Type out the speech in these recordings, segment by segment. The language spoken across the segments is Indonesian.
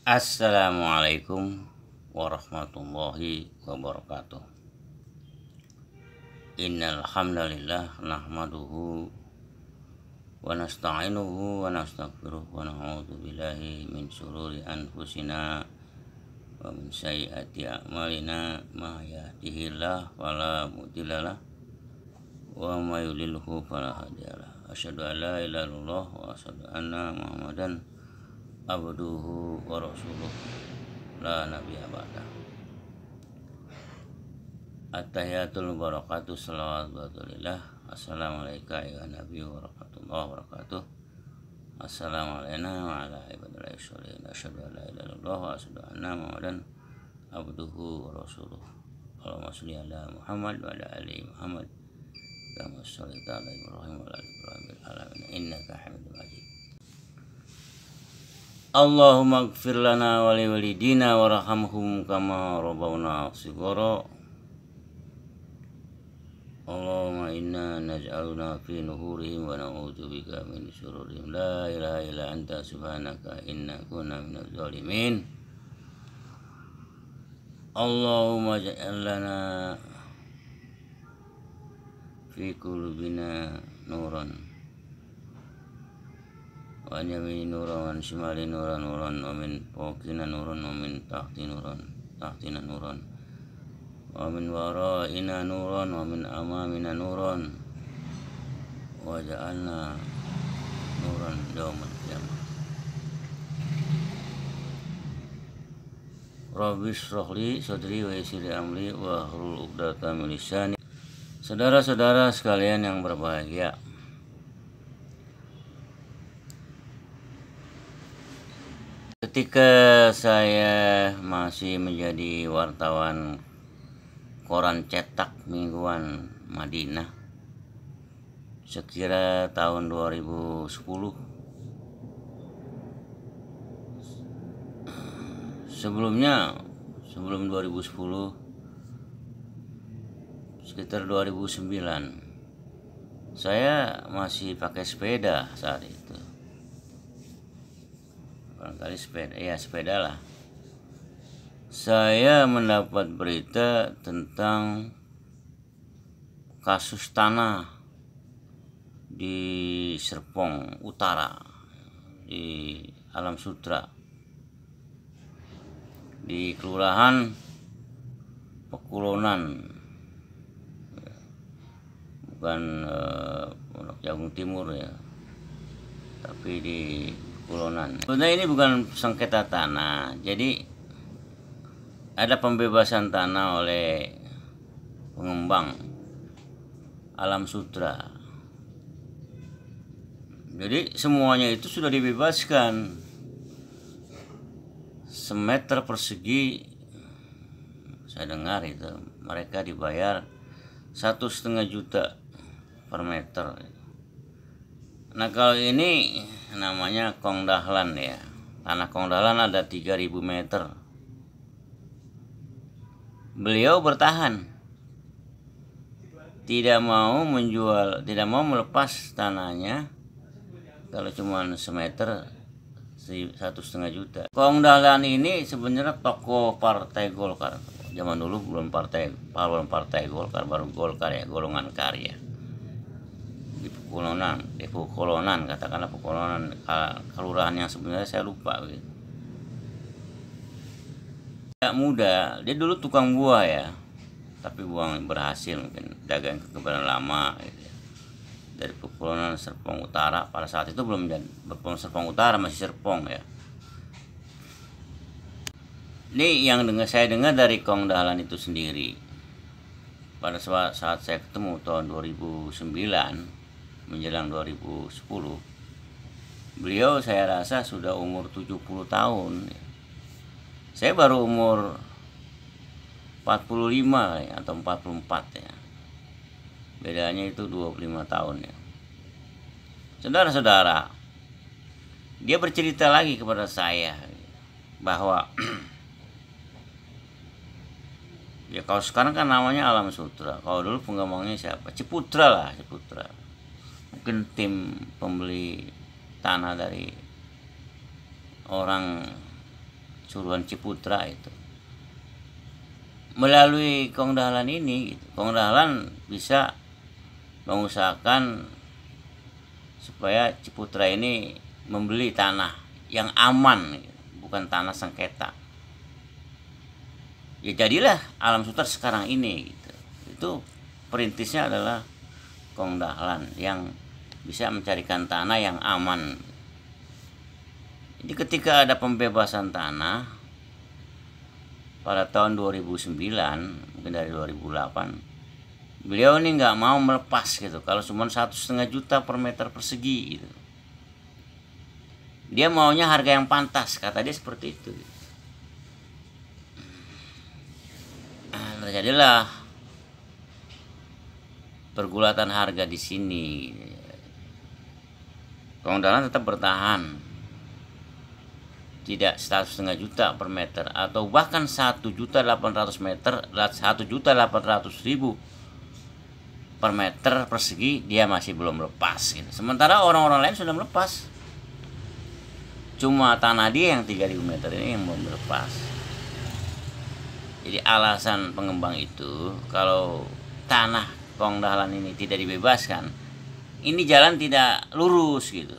Assalamualaikum warahmatullahi wabarakatuh. Innal hamdalillah nahmaduhu wa nasta'inuhu wa nastaghfiruh wa na'udzu billahi min syururi anfusina wa min sayyiati a'malina ma yahdihillahu fala mudhillalah wa may yudlilhu fala hadiyalah. Asyhadu an la ilaha illallah wa asyhadu anna Muhammadan abduhu wa rasuluh la nabiyya ba'da. At-tahiyatul barakatuh salawat batulillah. Assalamualaikum ya nabi wa rahmatullahi wa barakatuh. Assalamualaikum wa ala ibadillahi sholihin. Asyhadu an la ilaha illallah wa asyhadu anna Muhammadan abduhu wa rasuluh. Allahumma sholli ala Muhammad wa ala ali Muhammad kama shallaita ala Ibrahim wa ala ali Ibrahim fil alamin innaka Hamidum Majid. Allahumma ighfir lana wa li walidina warhamhum kama rabbawna shighara. Allahumma inna naj'aluna fi nuhurihim wa na'udzu bika min syururihim. La ilaha illa anta subhanaka inna kunna minadh dhalimin. Allahumma ij'al lana fi qulubina nuran wa an yamini nuran wa an shimali nuran wa min fawqina nuran wa min tahtina nuran wa min wara'ina nuran wa min amamina nuran wa ja'alna nuran yaumal qiyamah. Rabbi shrah li sadri wa yassir li amri wa hlul 'uqdatam min lisani. Saudara-saudara sekalian yang berbahagia, ketika saya masih menjadi wartawan koran cetak mingguan Madinah sekira tahun 2010, sebelum 2010 sekitar 2009 saya masih pakai sepeda saat itu. Barangkali sepeda lah. Saya mendapat berita tentang kasus tanah di Serpong Utara, di Alam Sutra, di Kelurahan Pekulonan, bukan Pondok Jagung Timur ya, tapi di Pekulonan. Sebenarnya ini bukan sengketa tanah, jadi ada pembebasan tanah oleh pengembang Alam Sutra. Jadi semuanya itu sudah dibebaskan. Semeter persegi saya dengar itu mereka dibayar 1,5 juta per meter. Nah kalau ini namanya Kong Dahlan ya. Tanah Kong Dahlan ada 3.000 meter. Beliau bertahan, tidak mau menjual, tidak mau melepas tanahnya kalau cuma semeter 1,5 juta. Kong Dahlan ini sebenarnya tokoh Partai Golkar. Zaman dulu belum partai Golkar, baru Golkar ya, golongan karya. Di Pekulonan, katakanlah Pekulonan, kelurahan yang sebenarnya saya lupa gitu. Tidak muda, dia dulu tukang buah ya, tapi buah berhasil, mungkin dagang kekebalan lama gitu ya. Dari Pekulonan Serpong Utara, pada saat itu belum jadi Serpong Utara, masih Serpong ya. Ini yang saya dengar dari Kong Dahlan itu sendiri. Pada saat saya ketemu tahun 2009 menjelang 2010, beliau saya rasa sudah umur 70 tahun. Saya baru umur 45 ya, atau 44 ya. Bedanya itu 25 tahun ya. Saudara-saudara, dia bercerita lagi kepada saya bahwa ya kalau sekarang kan namanya Alam Sutra. Kalau dulu pengembangnya siapa? Ciputra lah, Ciputra. Mungkin tim pembeli tanah dari orang Suruhan Ciputra itu. Melalui Kong Dahlan ini, gitu, Kong Dahlan bisa mengusahakan supaya Ciputra ini membeli tanah yang aman, gitu, bukan tanah sengketa. Ya jadilah Alam Sutra sekarang ini, gitu. Itu perintisnya adalah Kong Dahlan yang bisa mencarikan tanah yang aman. Jadi ketika ada pembebasan tanah pada tahun 2009, mungkin dari 2008, beliau ini nggak mau melepas gitu kalau cuma 1,5 juta per meter persegi gitu. Dia maunya harga yang pantas, kata dia seperti itu. Terjadilah pergulatan harga di sini. Kong Dahlan tetap bertahan, tidak 1,5 juta per meter atau bahkan 1.800.000 meter, 1.800.000 per meter persegi, dia masih belum lepas gitu. Sementara orang-orang lain sudah melepas. Cuma tanah dia yang 3.000 meter ini yang belum lepas. Jadi alasan pengembang itu kalau tanah Kong Dahlan ini tidak dibebaskan, ini jalan tidak lurus gitu.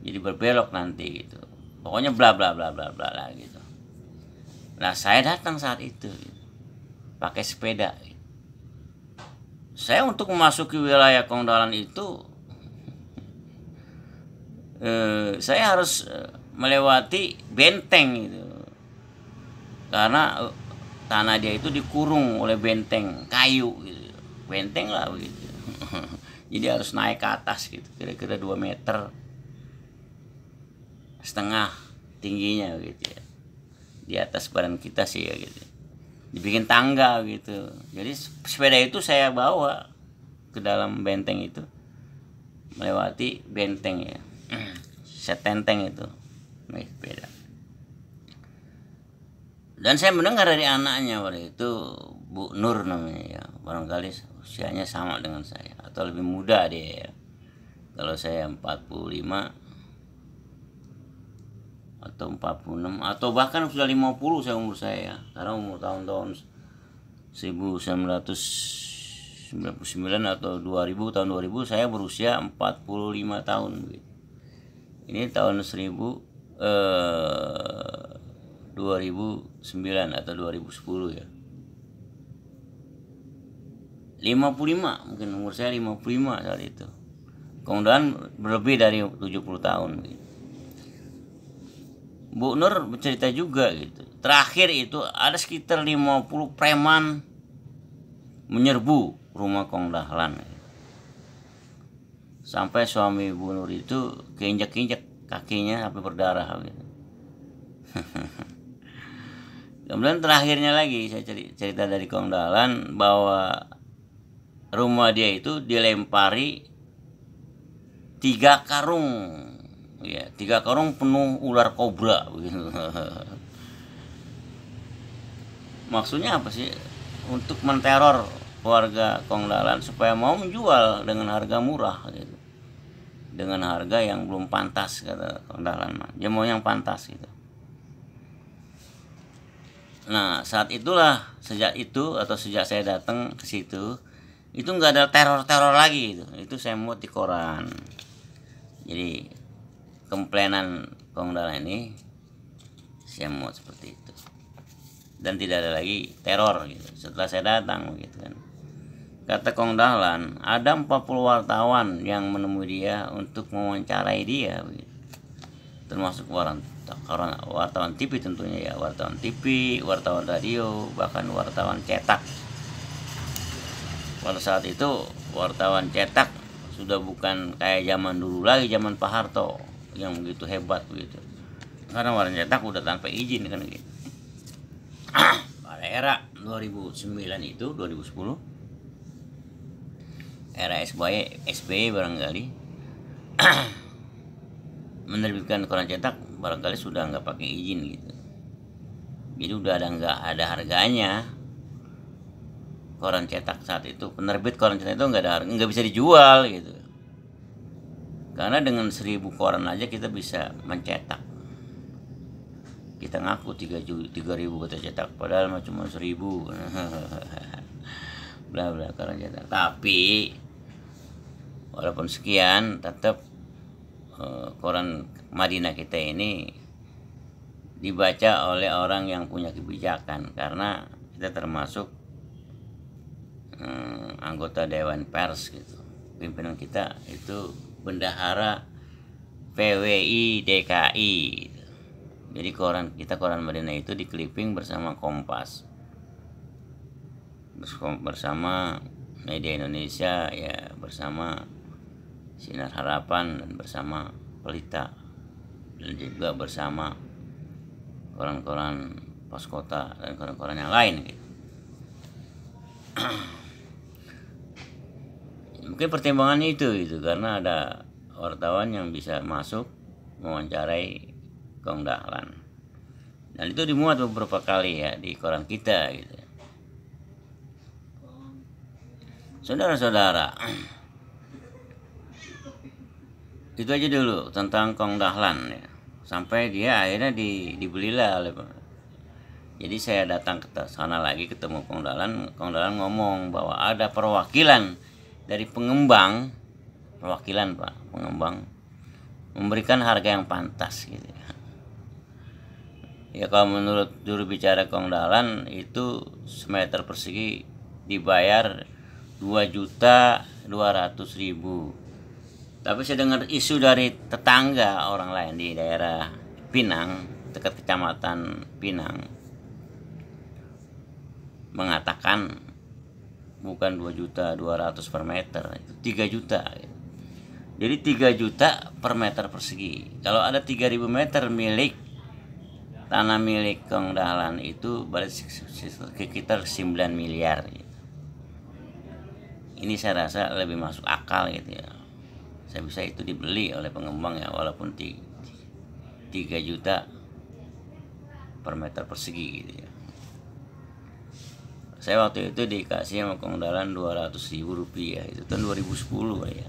Jadi berbelok nanti gitu. Pokoknya bla bla bla bla bla lah gitu. Nah, saya datang saat itu gitu, pakai sepeda. Gitu. Saya untuk memasuki wilayah Kong Dahlan itu saya harus melewati benteng gitu. Karena tanah dia itu dikurung oleh benteng kayu gitu. Benteng lah begitu. Jadi harus naik ke atas gitu, kira-kira 2,5 meter tingginya gitu ya, di atas badan kita sih ya gitu, dibikin tangga gitu. Jadi sepeda itu saya bawa ke dalam benteng itu, melewati benteng ya, setenteng itu naik sepeda. Dan saya mendengar dari anaknya waktu itu, Bu Nur namanya ya, barangkali usianya sama dengan saya atau lebih muda dia ya. Kalau saya 45 atau 46 atau bahkan sudah 50 saya umur saya, karena umur tahun-tahun 1999 atau 2000, tahun 2000 saya berusia 45 tahun gitu. Ini tahun 2009 atau 2010 ya. 55 mungkin umur saya 55 saat itu. Kong Dahlan berlebih dari 70 tahun gitu. Bu Nur bercerita juga gitu. Terakhir itu ada sekitar 50 preman menyerbu rumah Kong Dahlan. Sampai suami Bu Nur itu keinjak-injak kakinya sampai berdarah gitu. Kemudian terakhirnya lagi saya cerita dari Kong Dahlan bahwa rumah dia itu dilempari 3 karung. Ya, 3 karung penuh ular kobra begitu. Maksudnya apa sih? Untuk menteror warga Kong Dahlan supaya mau menjual dengan harga murah gitu. Dengan harga yang belum pantas, kata Kong Dahlan. Dia mau yang pantas gitu. Nah, saat itulah, sejak saya datang ke situ, itu nggak ada teror-teror lagi gitu. Itu saya muat di koran. Jadi komplainan Kong Dahlan ini saya muat seperti itu, dan tidak ada lagi teror gitu setelah saya datang gitu kan. Kata Kong Dahlan, ada 40 wartawan yang menemui dia untuk mewawancarai dia gitu. Termasuk wartawan TV tentunya ya, wartawan TV, wartawan radio, bahkan wartawan cetak. Pada saat itu wartawan cetak sudah bukan kayak zaman dulu lagi, zaman Pak Harto yang begitu hebat begitu. Karena wartawan cetak udah tanpa izin kan gitu. Pada era 2009 itu 2010, era SBY barangkali menerbitkan koran cetak barangkali sudah nggak pakai izin gitu. Jadi udah nggak ada harganya koran cetak saat itu. Penerbit koran cetak itu nggak bisa dijual gitu. Karena dengan 1000 koran aja kita bisa mencetak. kita ngaku 3.000 kita cetak, padahal mah cuma 1.000. Bla bla koran cetak. Tapi walaupun sekian, tetap koran Madinah kita ini dibaca oleh orang yang punya kebijakan, karena kita termasuk anggota Dewan Pers gitu. Pimpinan kita itu bendahara PWI DKI gitu. Jadi koran Madinah itu dikliping bersama Kompas, bersama Media Indonesia, ya bersama Sinar Harapan, dan bersama Pelita, dan juga bersama koran-koran Pos Kota dan koran-koran yang lain gitu. Mungkin pertimbangannya itu karena ada wartawan yang bisa masuk mewawancarai Kong Dahlan, dan itu dimuat beberapa kali ya di koran kita gitu. Saudara-saudara, itu aja dulu tentang Kong Dahlan ya. Sampai dia akhirnya dibelilah oleh. Jadi saya datang ke sana lagi, ketemu Kong Dahlan ngomong bahwa ada perwakilan dari pengembang, pengembang memberikan harga yang pantas gitu ya. Ya kalau menurut juru bicara Kong Dahlan itu semeter persegi dibayar 2.200.000. Tapi saya dengar isu dari tetangga orang lain di daerah Pinang, dekat kecamatan Pinang, mengatakan bukan 2.200.000 per meter, itu 3 juta. Jadi 3 juta per meter persegi. Kalau ada 3.000 meter tanah milik Kong Dahlan itu berarti sekitar 9 miliar gitu. Ini saya rasa lebih masuk akal gitu ya. Saya bisa itu dibeli oleh pengembang ya, walaupun 3 juta per meter persegi gitu ya. Saya waktu itu dikasih sama Kong Dahlan 200.000 rupiah, itu tahun 2010 ya.